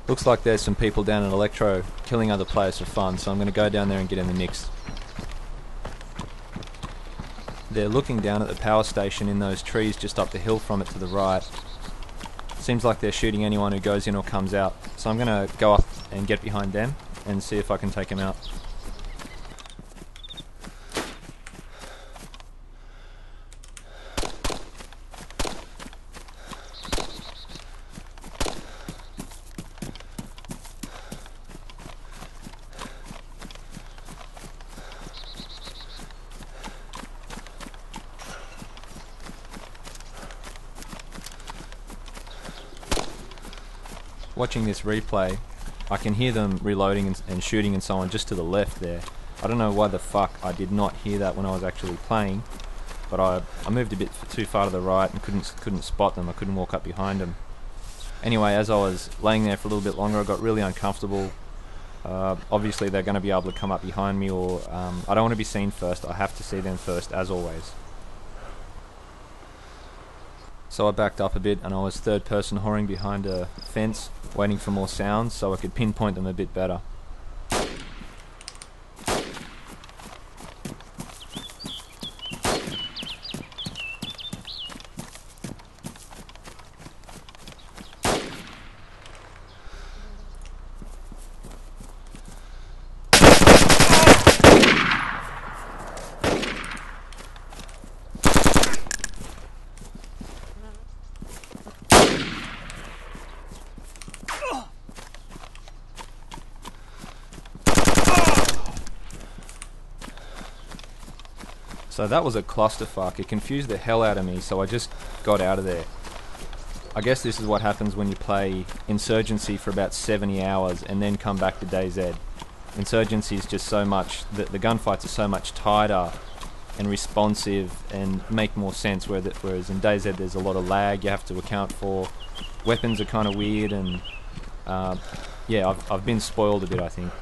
Looks like there's some people down in Electro killing other players for fun, so I'm going to go down there and get in the mix. They're looking down at the power station in those trees just up the hill from it to the right. Seems like they're shooting anyone who goes in or comes out, so I'm going to go up and get behind them and see if I can take them out. Watching this replay, I can hear them reloading and shooting and so on just to the left there. I don't know why the fuck I did not hear that when I was actually playing, but I moved a bit too far to the right and couldn't spot them. I couldn't walk up behind them. Anyway, as I was laying there for a little bit longer, I got really uncomfortable. Obviously they're going to be able to come up behind me, or I don't want to be seen first. I have to see them first, as always. So I backed up a bit and I was third person whoring behind a fence, waiting for more sounds so I could pinpoint them a bit better. So that was a clusterfuck. It confused the hell out of me, so I just got out of there. I guess this is what happens when you play Insurgency for about 70 hours and then come back to DayZ. Insurgency is just so much, the gunfights are so much tighter and responsive and make more sense, whereas in DayZ there's a lot of lag you have to account for. Weapons are kind of weird, and yeah, I've been spoiled a bit, I think.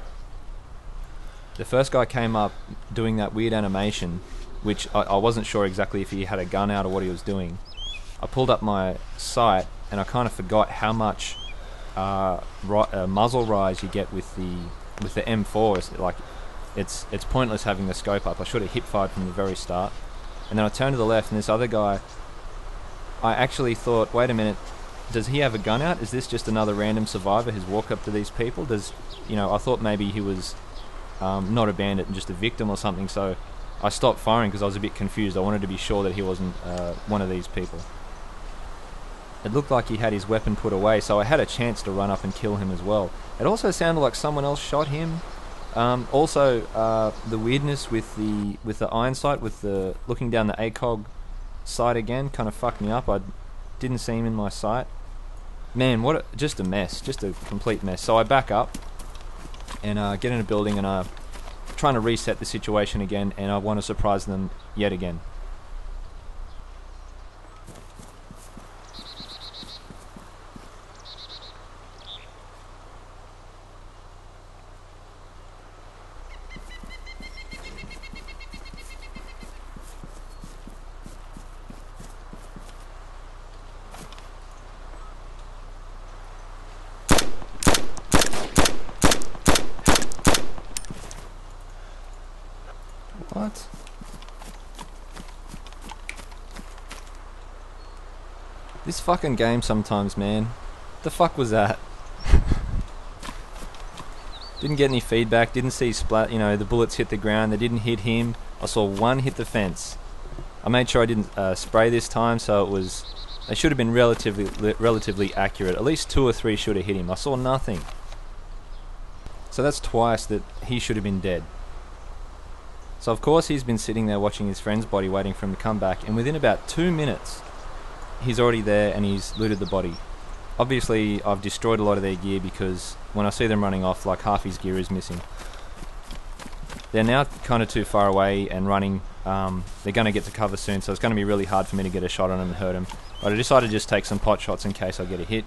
The first guy came up doing that weird animation, which I wasn't sure exactly if he had a gun out or what he was doing. I pulled up my sight and I kind of forgot how much muzzle rise you get with the M4. It's pointless having the scope up. I should have hip fired from the very start. And then I turned to the left, and this other guy, I actually thought, wait a minute, does he have a gun out? Is this just another random survivor who's walked up to these people? I thought maybe he was not a bandit and just a victim or something, so I stopped firing because I was a bit confused. I wanted to be sure that he wasn't one of these people. It looked like he had his weapon put away, so I had a chance to run up and kill him as well. It also sounded like someone else shot him. Also, the weirdness with the iron sight, with the looking down the ACOG sight again, kind of fucked me up. I didn't see him in my sight. Man, just a mess, just a complete mess. So I back up and get in a building, and I'm trying to reset the situation again, and I want to surprise them yet again. What? This fucking game sometimes, man. The fuck was that? Didn't get any feedback, didn't see splat, the bullets hit the ground, they didn't hit him. I saw one hit the fence. I made sure I didn't spray this time, so they should have been relatively accurate. At least 2 or 3 should have hit him. I saw nothing. So that's twice that he should have been dead. So of course he's been sitting there watching his friend's body, waiting for him to come back, and within about 2 minutes he's already there and he's looted the body. Obviously I've destroyed a lot of their gear, because when I see them running off, like half his gear is missing. They're now kind of too far away and running. They're going to get to cover soon, so it's going to be really hard for me to get a shot on him and hurt him. But I decided to just take some pot shots in case I get a hit.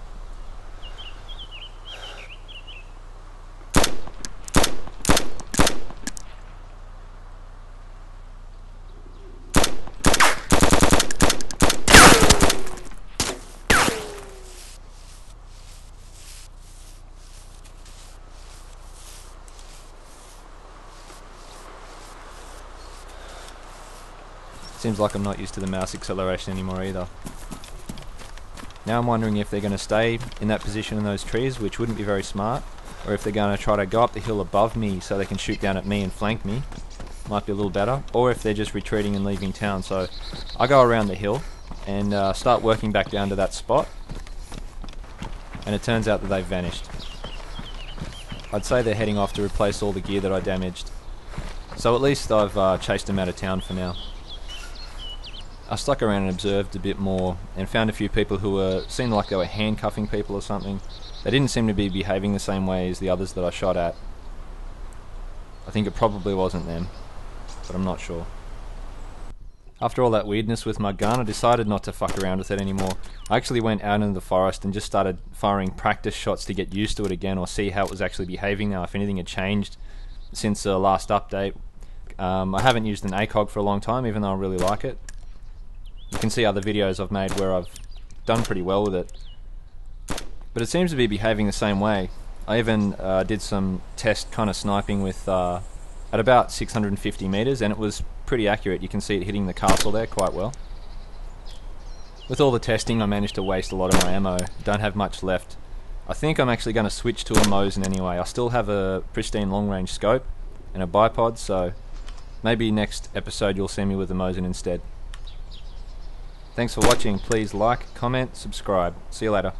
Seems like I'm not used to the mouse acceleration anymore either. Now I'm wondering if they're going to stay in that position in those trees, which wouldn't be very smart, or if they're going to try to go up the hill above me so they can shoot down at me and flank me. Might be a little better. Or if they're just retreating and leaving town. So I go around the hill and start working back down to that spot, and it turns out that they've vanished. I'd say they're heading off to replace all the gear that I damaged. So at least I've chased them out of town for now. I stuck around and observed a bit more and found a few people who seemed like they were handcuffing people or something. They didn't seem to be behaving the same way as the others that I shot at. I think it probably wasn't them, but I'm not sure. After all that weirdness with my gun, I decided not to fuck around with it anymore. I actually went out into the forest and just started firing practice shots to get used to it again, or see how it was actually behaving now, if anything had changed since the last update. I haven't used an ACOG for a long time, even though I really like it. You can see other videos I've made where I've done pretty well with it. But it seems to be behaving the same way. I even did some test kind of sniping with at about 650 meters, and it was pretty accurate. You can see it hitting the castle there quite well. With all the testing, I managed to waste a lot of my ammo. Don't have much left. I think I'm actually going to switch to a Mosin anyway. I still have a pristine long-range scope and a bipod, so maybe next episode you'll see me with a Mosin instead. Thanks for watching. Please like, comment, subscribe. See you later.